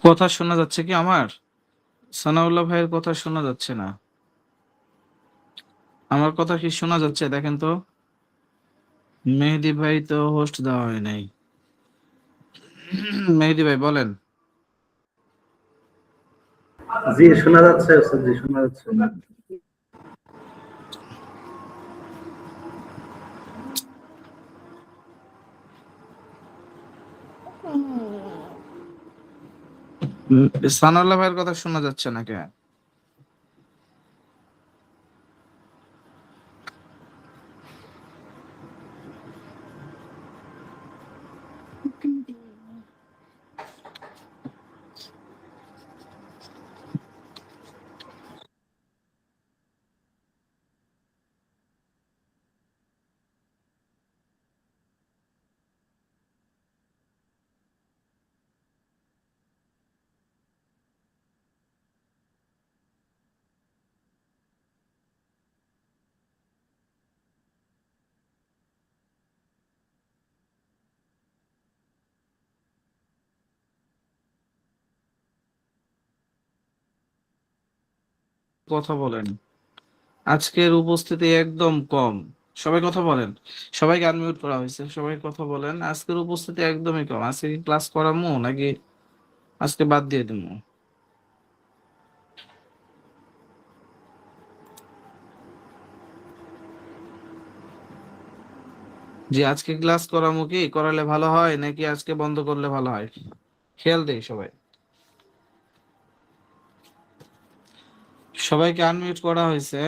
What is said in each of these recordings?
কথা শোনা যাচ্ছে কি আমার? সানাউল্লাহ ভাইয়ের কথা শোনা যাচ্ছে না। আমার কথা কি শোনা যাচ্ছে? দেখেন তো। মেহেদী ভাই তো হোস্ট দেওয়া হয় নাই। মেহেদী ভাই বলেন। জি শোনা যাচ্ছে ওস্তাদ, জি শোনা যাচ্ছে। সানাউল্লাহ ভাইয়ের কথা শোনা যাচ্ছে না কে? কথা বলেন। আজকের উপস্থিতি একদম কম। সবাই কথা বলেন। সবাইকে আনমিউট করা হয়েছে, সবাই কথা বলেন। আজকের উপস্থিতি একদমই কম। আজকে কি ক্লাস করামু নাকি আজকে বাদ দিয়ে দিমু? জি, আজকে ক্লাস করামু কি করালে ভালো হয় নাকি আজকে বন্ধ করলে ভালো হয়? খেয়াল দেই সবাই। সবাইকে আনমিউট করা হয়েছে,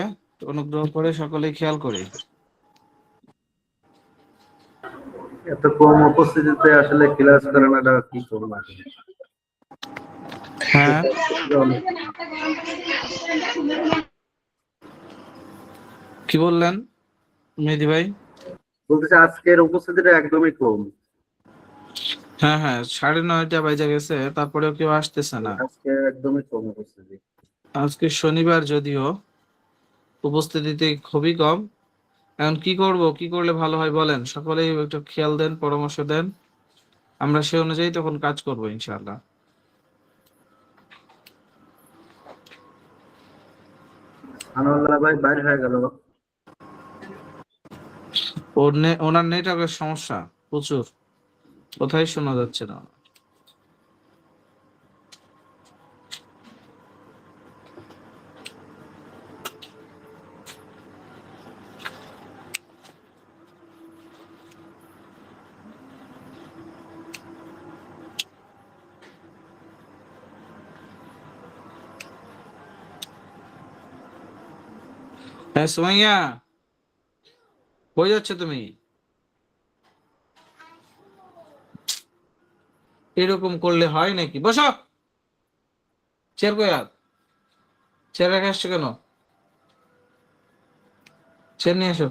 অনুগ্রহ করে সকলেই খেয়াল করে। এত কম উপস্থিতিতে আসলে ক্লাস করানোটা কি করবো আসলে? হ্যাঁ, কি বললেন মেহেদী ভাই? বলতেছে আজকের উপস্থিতিটা একদমই কম। হ্যাঁ হ্যাঁ, 9:30 বাজে গেছে, তারপরেও কেউ আসতেছে না। আজকে একদমই কম উপস্থিতি। আজকে শনিবার যদিও উপস্থিতিতে খুবই কম। এখন কি করব, কি করলে ভালো হয় বলেন, সকলেই একটু খেয়াল দেন, পরামর্শ দেন। আমরা সে অনুযায়ী তখন কাজ করব ইনশাআল্লাহ। আনোয়ার ভাই বাইরে হয়ে গেল। ওনার নেটওয়ার্কের সমস্যা প্রচুর, কোথায় শোনা যাচ্ছে না। হ্যাঁ সুমাইয়া, কই যাচ্ছে তুমি? এরকম করলে হয় নাকি? বসো। চেয়ার কই আর? চেয়ার রেখে আসছো কেন? চেয়ার নিয়ে এসো।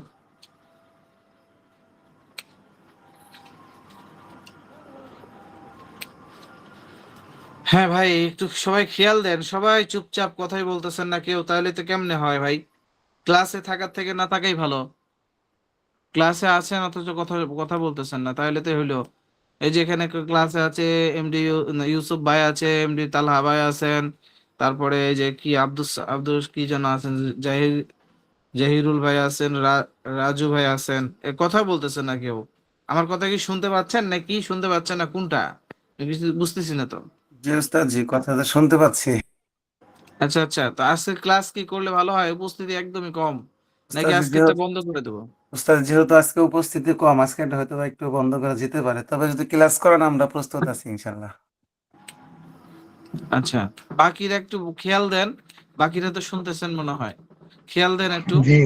হ্যাঁ ভাই, একটু সবাই খেয়াল দেন। সবাই চুপচাপ, কথাই বলতেছেন না কেউ, তাহলে তো কেমনে হয় ভাই? ক্লাসে থাকার থেকে না থাকাই ভালো। ক্লাসে আছেন অথচ কথা কথা বলতেছেন না, তাহলে তো হইলো। এই যে এখানে ক্লাসে আছে এমডি ইউসুফ ভাই আছে, এমডি তালহা ভাই আছেন, তারপরে এই যে কি আব্দুস কি যেন আছেন, জাহির জাহিরুল ভাই আছেন, রাজু ভাই আছেন। কথা বলতেছেন না কেউ। আমার কথা কি শুনতে পাচ্ছেন নাকি শুনতে পাচ্ছেন না, কোনটা? আমি কিছু বুঝতেছি না তো। জি ওস্তাদ, জি কথা তো শুনতে পাচ্ছি। আচ্ছা আচ্ছা, তো আজকে ক্লাস কি করলে ভালো হয়? উপস্থিতি একদমই কম, নাকি ওস্তাদ আজকেরটা যেহেতু বন্ধ করে দেবো? ওস্তাদ যেহেতু আজকে উপস্থিতি কম, আজকে হয়তো বা একটু বন্ধ করা যেতে পারে, তবে যদি ক্লাস করেন আমরা প্রস্তুত আছি ইনশাল্লাহ। আচ্ছা, বাকিরা একটু খেয়াল দেন। বাকিরা তো শুনতেছেন মনে হয়, খেয়াল দেন একটু। জি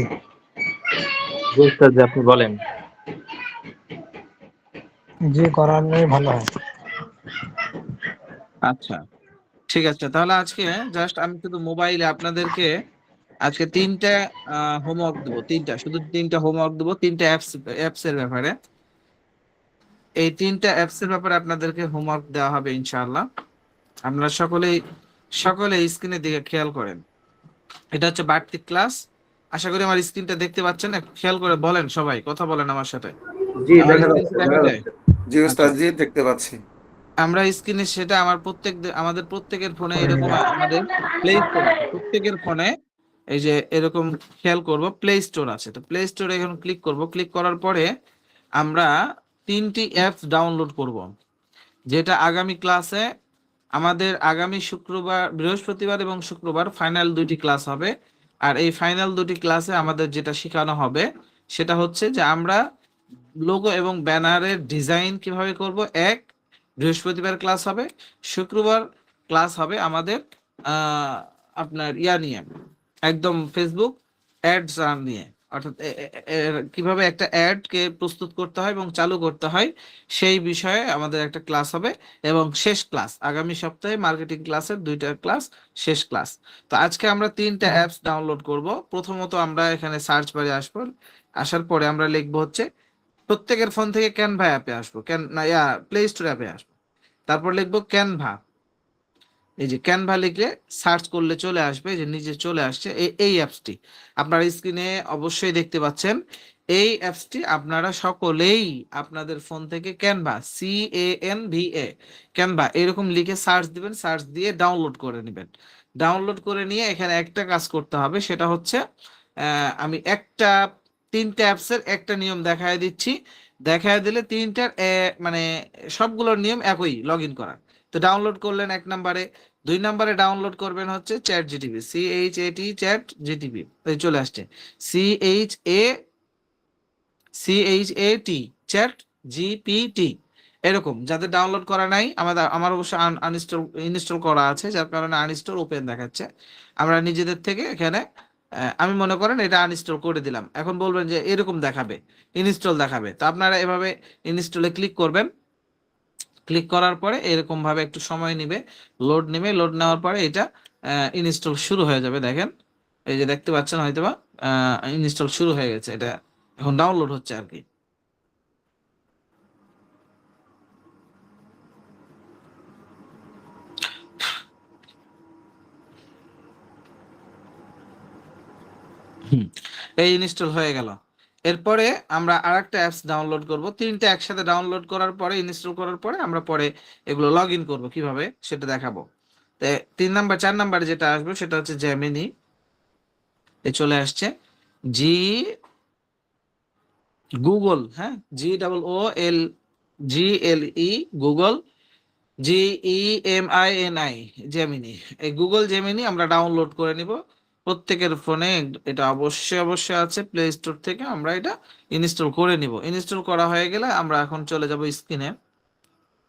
জি উস্তাদ, জি, আপনি বলেন। জি করালে ভালো হয়। আচ্ছা, ঠিক আছে, তাহলে আজকে জাস্ট আমি শুধু মোবাইলে আপনাদেরকে আজকে তিনটা হোমওয়ার্ক দেবো, শুধু তিনটা হোমওয়ার্ক দেবো, তিনটা অ্যাপস এর ব্যাপারে। এই তিনটা অ্যাপস এর ব্যাপারে আপনাদেরকে হোমওয়ার্ক দেওয়া হবে ইনশাআল্লাহ। আপনারা সকলে স্ক্রিনের দিকে খেয়াল করেন। এটা হচ্ছে বাড়তি ক্লাস। আশা করি আমার স্ক্রিনটা দেখতে পাচ্ছেন। একটু খেয়াল করে বলেন, সবাই কথা বলেন আমার সাথে। জি আমার দেখা স্ক্রিন যাচ্ছে, দেখা দেখা যায়? যাচ্ছে। জি আচ্ছা ওস্তাদ, জি দেখতে পাচ্ছি। আমরা স্ক্রিনে সেটা আমাদের প্রত্যেকের ফোনে এরকম আমাদের প্লে স্টোর আছে, প্রত্যেকের ফোনে এই যে এরকম খেয়াল করব প্লে স্টোর আছে। তো প্লে স্টোরে এখন ক্লিক করব, ক্লিক করার পরে আমরা 3টি অ্যাপস ডাউনলোড করব, যেটা আগামী ক্লাসে আমাদের আগামী শুক্রবার, বৃহস্পতিবার এবং শুক্রবার ফাইনাল 2টি ক্লাস হবে। আর এই ফাইনাল 2টি ক্লাসে আমাদের যেটা শেখানো হবে সেটা হচ্ছে যে আমরা লোগো এবং ব্যানারের ডিজাইন কিভাবে করব। বৃহস্পতিবার ক্লাস হবে, শুক্রবার ক্লাস হবে আমাদের আপনার নিয়ে, একদম ফেসবুক অ্যাডস নিয়ে, অর্থাৎ কিভাবে একটা অ্যাড কে প্রস্তুত করতে হয় এবং চালু করতে হয় সেই বিষয়ে আমাদের একটা ক্লাস হবে। এবং শেষ ক্লাস আগামী সপ্তাহে মার্কেটিং ক্লাসের 2টা ক্লাস, শেষ ক্লাস। তো আজকে আমরা 3টা অ্যাপস ডাউনলোড করব। প্রথমত আমরা এখানে সার্চ বারে আসবো, আসার পরে আমরা লিখবো হচ্ছে প্রত্যেকের ফোন থেকে ক্যানভা অ্যাপে আসবো, প্লে স্টোর অ্যাপে আসবো। তারপর লিখবো ক্যানভা, এই যে ক্যানভা লিখলে সার্চ করলে চলে আসবে, যে নিচে চলে আসছে এই অ্যাপসটি আপনার স্ক্রিনে অবশ্যই দেখতে পাচ্ছেন। এই অ্যাপসটি আপনারা সকলেই আপনাদের ফোন থেকে ক্যানভা, CANVA, ক্যানভা এরকম লিখে সার্চ দিবেন, সার্চ দিয়ে ডাউনলোড করে নেবেন। ডাউনলোড করে নিয়ে এখানে একটা কাজ করতে হবে, সেটা হচ্ছে আমি 3টা অ্যাপসের একটা নিয়ম দেখায় দিচ্ছি। দেখায় দিলে 3টার মানে সবগুলোর নিয়ম একই, লগ ইন করার। তো ডাউনলোড করলেন 1 নম্বরে। 2 নম্বরে ডাউনলোড করবেন হচ্ছে চ্যাট জিটিপি, চ্যাট জিটিপি, চলে আসছে CHAT চ্যাট জিপিটি। এরকম যাদের ডাউনলোড করা নাই, আমার অবশ্য ইনস্টল করা আছে, যার কারণে আনইনস্টল ওপেন দেখাচ্ছে। আমরা নিজেদের থেকে এখানে আমি মনে করেন এটা আনইনস্টল করে দিলাম। এখন বলবেন যে এরকম দেখাবে, ইনস্টল দেখাবে। তো আপনারা এভাবে ইনস্টলে ক্লিক করবেন। ক্লিক করার পরে এরকম ভাবে একটু সময় নেবে, লোড নেবে। লোড নেওয়ার পরে এটা ইনস্টল শুরু হয়ে যাবে। দেখেন এই যে দেখতে পাচ্ছেন হয়তোবা ইনস্টল শুরু হয়ে গেছে, এটা এখন ডাউনলোড হচ্ছে আর কি। এই ইনস্টল হয়ে গেল। এরপরে আমরা আরেকটা অ্যাপস ডাউনলোড করব। 3টা একসাথে ডাউনলোড করার পরে, ইনস্টল করার পরে আমরা পরে এগুলো লগ ইন করবো কিভাবে সেটা দেখাবো। 4 নাম্বার যেটা আসবে সেটা হচ্ছে জেমিনি। চলে আসছে গুগল, হ্যাঁ, GOOGLE, গুগল, GEMINI, জেমিনি। এই গুগল জেমিনি আমরা ডাউনলোড করে নিব প্রত্যেকের ফোনে। এটা অবশ্যই আছে প্লে স্টোর থেকে, আমরা এটা ইনস্টল করে নিব। ইনস্টল করা হয়ে গেলে আমরা এখন চলে যাব স্ক্রিনে।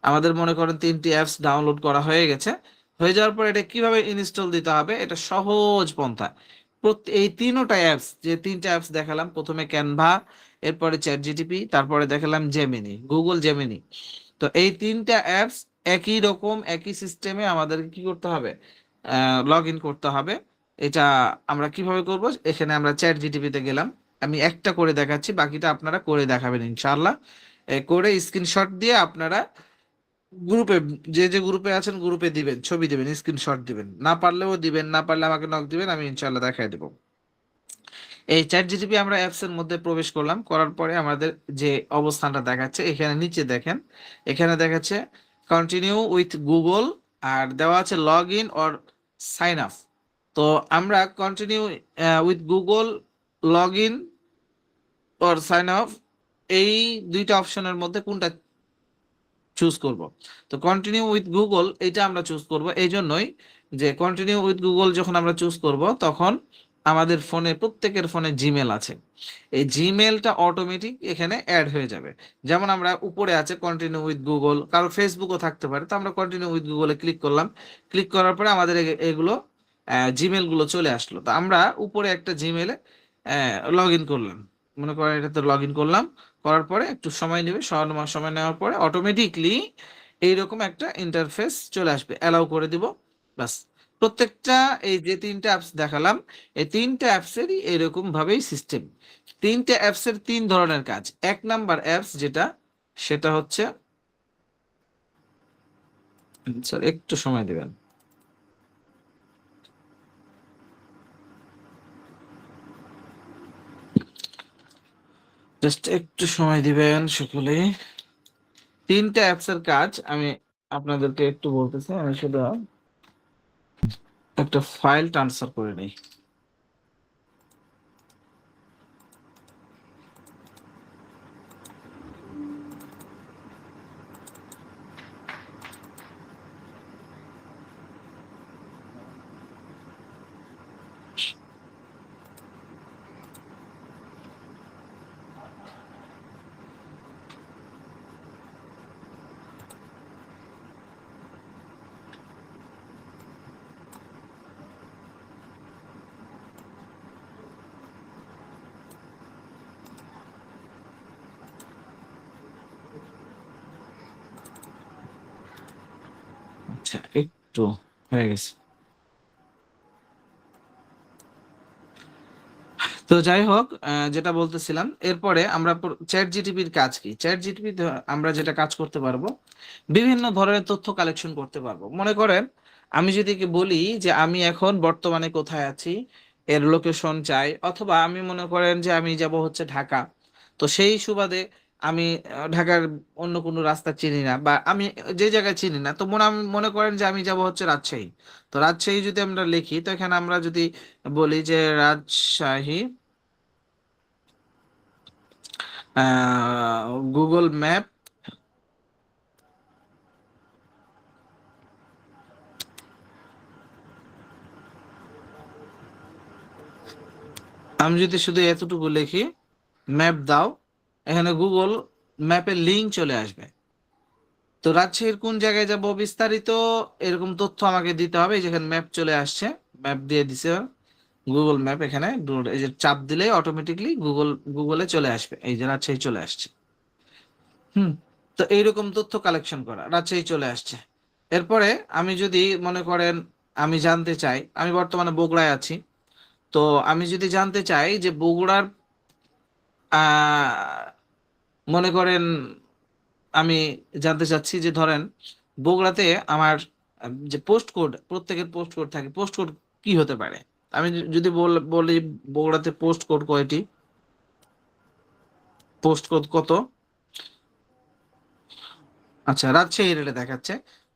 আমাদের মনে করেন 3টি অ্যাপস ডাউনলোড করা হয়ে গেছে। হয়ে যাওয়ার পর এটা কিভাবে ইনস্টল দিতে হবে, এটা সহজ পন্থা। এই 3টা অ্যাপস, যে 3টা অ্যাপস দেখালাম, প্রথমে ক্যানভা, এরপরে চ্যাট জিটিপি, তারপরে দেখালাম জেমিনি, গুগল জেমিনি। তো এই 3টা অ্যাপস একই রকম, একই সিস্টেমে আমাদেরকে কি করতে হবে, লগ ইন করতে হবে। এটা আমরা কিভাবে করব, এখানে আমরা চ্যাট জিটিপিতে গেলাম। আমি একটা করে দেখাচ্ছি, বাকিটা আপনারা করে দেখাবেন ইনশাআল্লাহ। করে স্ক্রিনশট দিয়ে আপনারা গ্রুপে, যে গ্রুপে আছেন গ্রুপে দিবেন, ছবি দিবেন, স্ক্রিনশট দিবেন। না পারলেও দিবেন, না পারলে আমাকে নক দিবেন, আমি ইনশাআল্লাহ দেখাই দেবো। এই চ্যাট জিটিপি আমরা অ্যাপস এর মধ্যে প্রবেশ করলাম, করার পরে আমাদের যে অবস্থানটা দেখাচ্ছে এখানে নিচে দেখেন, এখানে দেখাচ্ছে কন্টিনিউ উইথ গুগল, আর দেওয়া আছে log in or sign up. তো আমরা continue with Google, log in or sign up, এই 2টা অপশনের মধ্যে কোনটা চুজ করব। তো কন্টিনিউ উইথ গুগল এটা আমরা চুজ করব, এই জন্যই যে কন্টিনিউ উইথ গুগল যখন আমরা চুজ করব তখন আমাদের ফোনে, প্রত্যেকের ফোনে জিমেল আছে। এই জিমেলটা অটোমেটিক এখানে অ্যাড হয়ে যাবে। যেমন আমরা উপরে আছে কন্টিনিউ উইথ গুগল, কারো ফেসবুকও থাকতে পারে। তো আমরা কন্টিনিউ উইথ গুগলে ক্লিক করলাম। ক্লিক করার পরে আমাদের এগুলো জিমেল গুলো চলে আসলো। তো আমরা উপরে একটা জিমেলে লগ ইন করলাম, মনে করেন এটাতে লগ ইন করলাম। করার পরে একটু সময় নেবে, সময় নেওয়ার পরে অটোমেটিকলি এইরকম একটা ইন্টারফেস চলে আসবে, অ্যালাউ করে দিব, বাস। প্রত্যেকটা এই যে 3টা অ্যাপস দেখালাম, এই 3টা অ্যাপসেরই এরকম ভাবেই সিস্টেম। 3টা অ্যাপসের 3 ধরনের কাজ। 1 নাম্বার অ্যাপস যেটা, সেটা হচ্ছে, স্যার একটু সময় দিবেন, জাস্ট একটু সময় দিবেন সকলে। 3টা অ্যাপসের কাজ আমি আপনাদেরকে একটু বলতেছি, আমি শুধু একটা ফাইল ট্রান্সফার করে নিই। আচ্ছা, একটু হয়ে গেছে। তো যাই হোক, যেটা বলতেছিলাম, এরপরে আমরা চ্যাট জিটিপির কাজ কি? চ্যাট জিটিপি আমরা যেটা কাজ করতে পারবো, বিভিন্ন ধরনের তথ্য কালেকশন করতে পারবো। মনে করেন আমি যদি কি বলি যে আমি এখন বর্তমানে কোথায় আছি, এর লোকেশন চাই, অথবা আমি মনে করেন যে আমি যাব হচ্ছে ঢাকা, তো সেই সুবাদে আমি ঢাকার অন্য কোনো রাস্তা চিনি না, বা আমি যে জায়গায় চিনি না, তো আমি মনে করেন যে আমি যাব হচ্ছে রাজশাহী। তো রাজশাহী যদি আমরা লিখি, তো এখানে আমরা যদি বলি যে রাজশাহী, গুগল ম্যাপ, আমি যদি শুধু এতটুকু লিখি ম্যাপ দাও, এখানে গুগল ম্যাপের লিঙ্ক চলে আসবে। তো রাজশাহীর কোন জায়গায় যাব বিস্তারিত এরকম তথ্য আমাকে দিতে হবে। এই যেখানে ম্যাপ চলে আসছে, ম্যাপ দিয়ে দিছে গুগল ম্যাপ, এখানে এই যে চাপ দিলে অটোমেটিকলি গুগলে চলে আসবে, এই যে রাজশাহী চলে আসছে। হুম। তো এইরকম তথ্য কালেকশন করা, রাজশাহী চলে আসছে। এরপরে আমি যদি মনে করেন আমি জানতে চাই, আমি বর্তমানে বগুড়ায় আছি, তো আমি যদি জানতে চাই যে বগুড়ার আহ মনে করেন আমি জানতে চাচ্ছি যে ধরেন বগুড়াতে আমার যে পোস্ট কোড, প্রত্যেকের পোস্ট কোড থাকে, পোস্ট কোড কি হতে পারে? আমি যদি বলি বগুড়াতে পোস্ট কোড কয়টি, পোস্ট কোড কত? আচ্ছা, রাজশাহী রেটে দেখাচ্ছে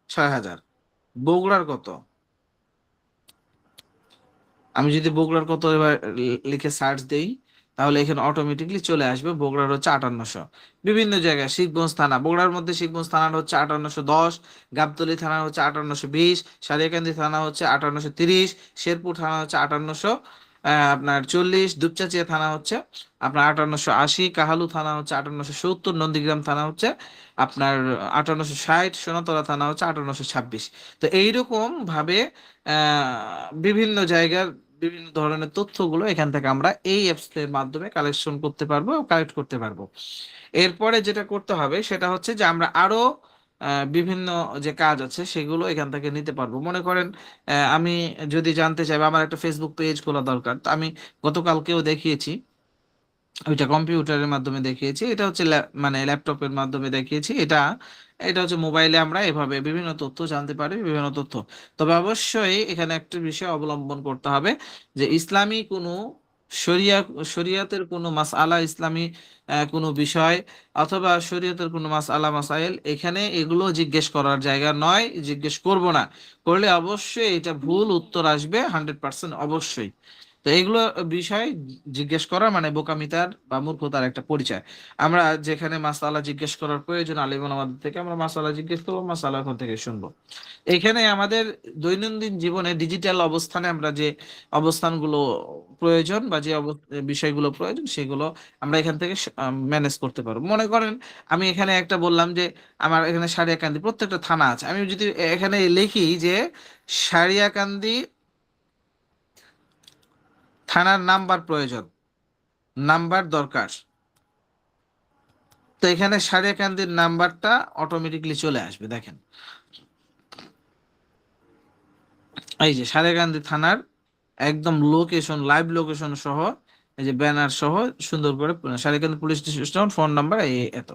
৬,০০০। বগুড়ার কত? আমি যদি বগুড়ার কত এবার লিখে সার্চ দেই, তাহলে এখানে অটোমেটিকলি চলে আসবে বগুড়ার হচ্ছে ৫৮০০। বিভিন্ন জায়গায় শিবগঞ্জ থানা, বগুড়ার মধ্যে শিবগঞ্জ থানার হচ্ছে ৫৮১০, গাবতলী থানা হচ্ছে ৫৮২০, সারিয়াকান্দি থানা হচ্ছে ৫৮৩০, শেরপুর থানা হচ্ছে ৫৮০০ আপনার ৪০, দুপচাচিয়া থানা হচ্ছে আপনার ৫৮৮০, কাহালু থানা হচ্ছে ৫৮৭০, নন্দীগ্রাম থানা হচ্ছে আপনার ৫৮৬০, সোনাতলা থানা হচ্ছে ৫৮২৬। তো এইরকম ভাবে বিভিন্ন জায়গার বিভিন্ন ধরনের তথ্যগুলো এখান থেকে আমরা এই অ্যাপস এর মাধ্যমে কালেকশন করতে পারবো, কালেক্ট করতে পারবো। এরপরে যেটা করতে হবে সেটা হচ্ছে যে আমরা আরো বিভিন্ন যে কাজ আছে সেগুলো এখান থেকে নিতে পারবো। মনে করেন আমি যদি জানতে চাই বা আমার একটা ফেসবুক পেজ খোলা দরকার, তো আমি গতকালকেও দেখিয়েছি, ওইটা কম্পিউটারের মাধ্যমে দেখিয়েছি, এটা হচ্ছে মানে ল্যাপটপের মাধ্যমে দেখিয়েছি। এটা এটা হচ্ছে মোবাইলে আমরা এভাবে বিভিন্ন তথ্য জানতে পারি, বিভিন্ন তথ্য। তবে অবশ্যই এখানে একটা বিষয় অবলম্বন করতে হবে যে ইসলামী কোনো শরিয়া শরিয়াতের কোনো মাসআলা, ইসলামী কোনো বিষয় অথবা শরিয়তের কোনো মাসআলা মাসাইল, এখানে এগুলো জিজ্ঞেস করার জায়গা নয়, জিজ্ঞেস করব না। করলে অবশ্যই এটা ভুল উত্তর আসবে 100%, অবশ্যই। তো এগুলো বিষয় জিজ্ঞেস করা মানে বোকামিতার বা মূর্খতার একটা পরিচয়। আমরা যেখানে মাসালা জিজ্ঞেস করার প্রয়োজন আলিম ওলামাদের থেকে, আমরা মাসালা জিজ্ঞেস করবো, মাসালা ওখান থেকে শুনবো। এখানে আমাদের দৈনন্দিন জীবনে ডিজিটাল অবস্থানে আমরা যে অবস্থানগুলো প্রয়োজন বা যে বিষয়গুলো প্রয়োজন সেগুলো আমরা এখান থেকে ম্যানেজ করতে পারবো। মনে করেন আমি এখানে একটা বললাম যে আমার এখানে সারিয়াকান্দি প্রত্যেকটা থানা আছে, আমি যদি এখানে লিখি যে সারিয়াকান্দি থানার নাম্বার প্রয়োজন, নাম্বার দরকার, তো এখানে সারিয়াকান্দির নাম্বারটা অটোমেটিকলি চলে আসবে। দেখেন এই যে সারিয়াকান্দি থানার একদম লোকেশন, লাইভ লোকেশন সহ, এই যে ব্যানার সহ সুন্দর করে Sariakandi police station, phone number এই এত।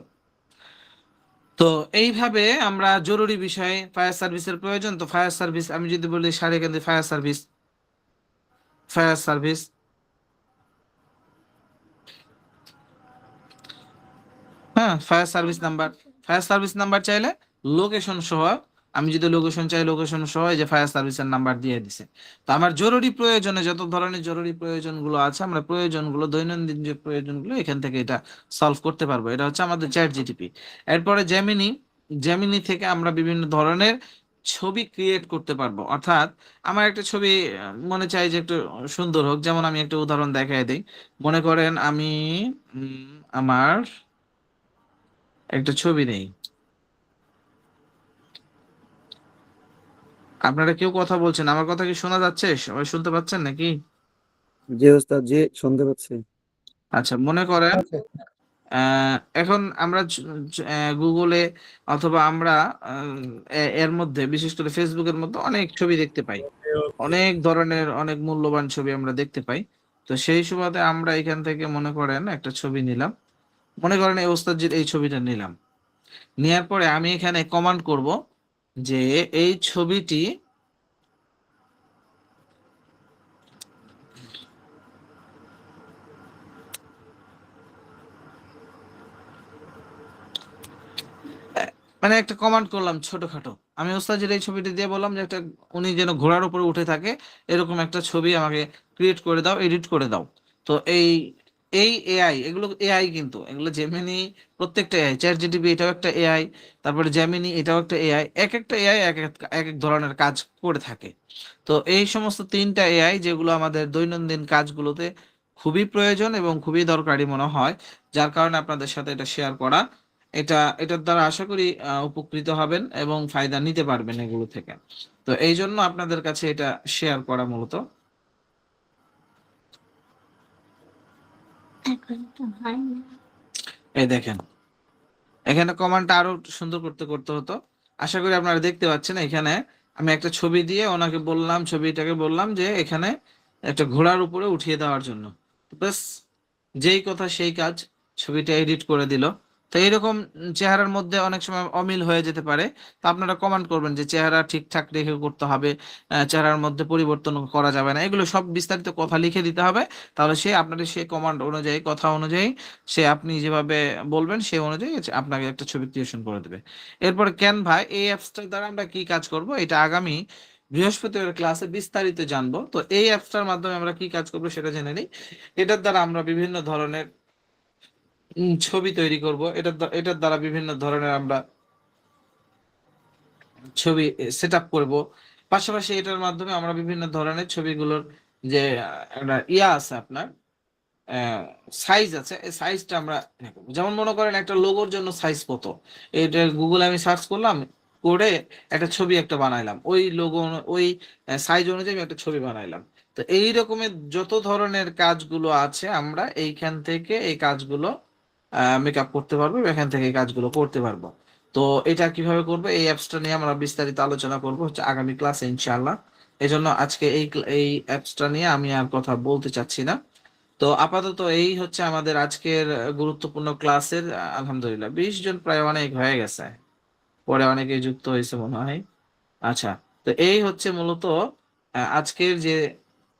তো এইভাবে আমরা জরুরি বিষয়ে ফায়ার সার্ভিসের প্রয়োজন, তো ফায়ার সার্ভিস আমি যদি বলি Sariakandi fire service, fire service, হ্যাঁ fire service number, fire service number চাইলে লোকেশন সহ আমি যদি লোকেশন চাই, লোকেশন সহ এই যে ফায়ার সার্ভিসের নাম্বার দিয়ে দিছে। তো আমার জরুরি প্রয়োজনে যত ধরনের জরুরি প্রয়োজনগুলো আছে, আমরা প্রয়োজনগুলো দৈনন্দিন যে প্রয়োজনগুলো এখান থেকে এটা সলভ করতে পারবো। এটা হচ্ছে আমাদের চ্যাট জিটিপি। এরপরে জেমিনি, জেমিনি থেকে আমরা বিভিন্ন ধরনের ছবি ক্রিয়েট করতে পারবো। অর্থাৎ আমার একটা ছবি মনে চাই যে একটু সুন্দর হোক, যেমন আমি একটা উদাহরণ দেখাই দিই। মনে করেন আমি আমার একটা ছবি নেই, আপনারা কেউ কথা বলছেন, আমার কথা কি শোনা যাচ্ছে? সবাই শুনতে পাচ্ছেন নাকি? জি ওস্তাদ, জি শুনতে পাচ্ছি। আচ্ছা, মনে করেন এখন আমরা গুগলে অথবা আমরা এর মধ্যে বিশেষ করে ফেসবুকের মধ্যে অনেক ছবি দেখতে পাই, অনেক ধরনের অনেক মূল্যবান ছবি আমরা দেখতে পাই। তো সেই সুবাদে আমরা এখান থেকে মনে করেন একটা ছবি নিলাম, মনে করেন এই ওস্তাদজির এই ছবিটা নিলাম। নেওয়ার পরে আমি এখানে কমান্ড করব যে এই ছবিটি মানে একটা কমান্ড করলাম ছোটখাটো, আমি ওস্তাদের এই ছবিটি দিয়ে বললাম যে একটা উনি যেন ঘোড়ার উপরে উঠে থাকে এরকম একটা ছবি আমাকে ক্রিয়েট করে দাও, এডিট করে দাও। তো এই এই এআই, এগুলো এআই, কিন্তু এগুলো জেমিনি, প্রত্যেকটা এআই, চ্যাট জিটিপি এটাও একটা এআই, তারপরে জেমিনি এটাও একটা এআই, এক একটা এআই এক এক ধরনের কাজ করে থাকে। তো এই সমস্ত তিনটা এআই যেগুলো আমাদের দৈনন্দিন কাজগুলোতে খুবই প্রয়োজন এবং খুবই দরকারি মনে হয়, যার কারণে আপনাদের সাথে এটা শেয়ার করা। এটার দ্বারা আশা করি উপকৃত হবেন এবং ফায়দা নিতে পারবেন এগুলো থেকে। তো এই জন্য আপনাদের কাছে এটা শেয়ার করা মূলত। এই দেখেন, এখানে কমান্ডটা আরো সুন্দর করতে করতে হতো। আশা করি আপনারা দেখতে পাচ্ছেন এখানে আমি একটা ছবি দিয়ে ওনাকে বললাম, ছবিটাকে বললাম যে এখানে একটা ঘোড়ার উপরে উঠিয়ে দেওয়ার জন্য। ব্যাস, যেই কথা সেই কাজ, ছবিটা এডিট করে দিল। তো এইরকম চেহারার মধ্যে অনেক সময় অমিল হয়ে যেতে পারে। তো আপনারা কমান্ড করবেন যে চেহারা ঠিকঠাক রেখে করতে হবে, চেহারার মধ্যে পরিবর্তন করা যাবে না, এগুলো সব বিস্তারিত কথা লিখে দিতে হবে। তাহলে সে আপনাদের সেই কমান্ড অনুযায়ী, কথা অনুযায়ী, সে আপনি যেভাবে বলবেন সেই অনুযায়ী আপনাকে একটা ছবি ক্রিয়েশন করে দেবে। এরপরে ক্যানভা, এই অ্যাপসটার দ্বারা আমরা কি কাজ করব এটা আগামী বৃহস্পতিবার ক্লাসে বিস্তারিত জানবো। তো এই অ্যাপসটার মাধ্যমে আমরা কি কাজ করবো সেটা জেনে নিই। এটার দ্বারা আমরা বিভিন্ন ধরনের ছবি তৈরি করব, এটার দ্বারা বিভিন্ন ধরনের আমরা ছবি সেট আপ করবো। পাশাপাশি এটার মাধ্যমে আমরা বিভিন্ন ধরনের ছবিগুলোর যে একটা ইয়া আছে আপনার সাইজ আছে, এই সাইজটা আমরা নেবো। যেমন মনে করেন একটা লোগোর জন্য সাইজ কত, এটা গুগলে আমি সার্চ করলাম, করে একটা ছবি একটা বানাইলাম, ওই লোগো ওই সাইজ অনুযায়ী আমি একটা ছবি বানাইলাম। তো এই রকমের যত ধরনের কাজগুলো আছে আমরা এইখান থেকে এই কাজগুলো মেকআপ করতে পারবো, এখান থেকে এই কাজগুলো করতে পারবো। তো এটা কিভাবে করবো, এই অ্যাপসটা নিয়ে আমরা বিস্তারিত আলোচনা করবো হচ্ছে আগামী ক্লাসে ইনশাআল্লাহ। এই জন্য আজকে এই অ্যাপসটা নিয়ে আমি আর কথা বলতে চাচ্ছি না। তো আপাতত এই হচ্ছে আমাদের আজকের গুরুত্বপূর্ণ ক্লাসের, আলহামদুলিল্লাহ 20 জন প্রায় অনেক হয়ে গেছে, পরে অনেকে যুক্ত হয়েছে মনে হয়। আচ্ছা, তো এই হচ্ছে মূলত আজকের যে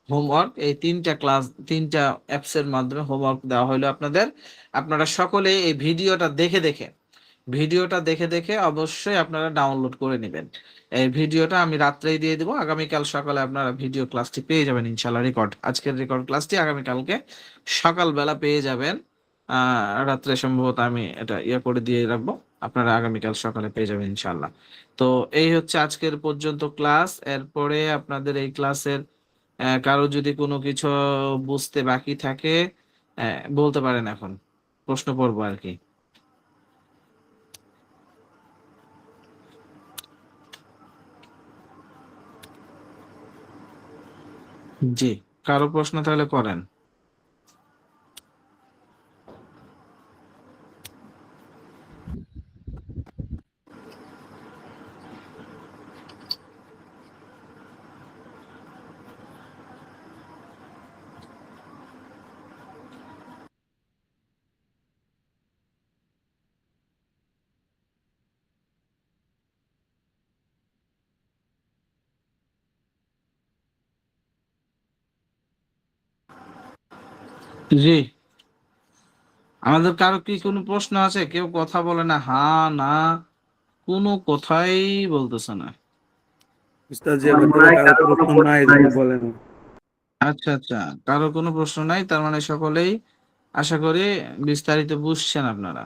হোমওয়ার্ক, এই তিনটা ক্লাস, তিনটা অ্যাপস এর মাধ্যমে হোমওয়ার্ক দেওয়া হলো আপনাদের। আপনারা সকলে এই ভিডিওটা দেখে দেখে অবশ্যই আপনারা ডাউনলোড করে নেবেন। এই ভিডিওটা আমি রাত্রেই দিয়ে দিব, আগামীকাল সকালে আপনারা ভিডিও ক্লাসটি পেয়ে যাবেন ইনশাল্লাহ। আজকের রেকর্ড ক্লাসটি আগামীকালকে সকালবেলা পেয়ে যাবেন। রাত্রে সম্ভবত আমি এটা ইয়ে করে দিয়ে রাখবো, আপনারা আগামীকাল সকালে পেয়ে যাবেন ইনশাল্লাহ। তো এই হচ্ছে আজকের পর্যন্ত ক্লাস। এরপরে আপনাদের এই ক্লাসের কারো যদি কোনো কিছু বুঝতে বাকি থাকে বলতে পারেন, এখন প্রশ্ন করবো আর কি। জি, কারো প্রশ্ন তাহলে করেন। জি, আমাদের কারো কি কোনো প্রশ্ন আছে? কেউ কথা বলে না, হ্যাঁ না কোনো কথাই বলতেছে না। উস্তাদ জি আমার আমার মনে দিকে হয় কারো কারো কোনো প্রশ্ন প্রশ্ন নাই নাই। যদি বলেন। আচ্ছা আচ্ছা, কারো কোনো প্রশ্ন নাই, তার মানে সকলেই আশা করি বিস্তারিত বুঝছেন আপনারা।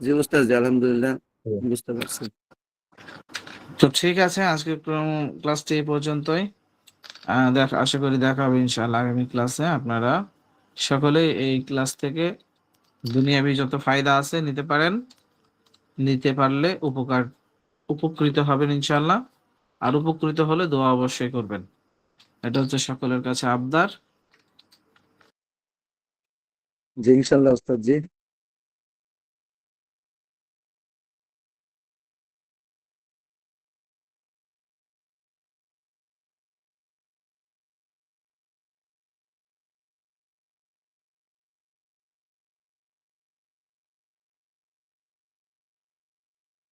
জি উস্তাদ জি আলহামদুলিল্লাহ বুঝতে পারছি। তো ঠিক আছে, আজকে ক্লাসটি এই পর্যন্তই। আশা করি দেখা হবে ইনশাআল্লাহ আগামী ক্লাসে। আপনারা সকলেই এই ক্লাস থেকে দুনিয়াবি যত ফায়দা আছে নিতে পারেন, নিতে পারলে উপকৃত হবেন ইনশাআল্লাহ। আর উপকৃত হলে দোয়া অবশ্যই করবেন, এটা হচ্ছে সকলের কাছে আবদার। জি ইনশাল্লাহ উস্তাদ জি।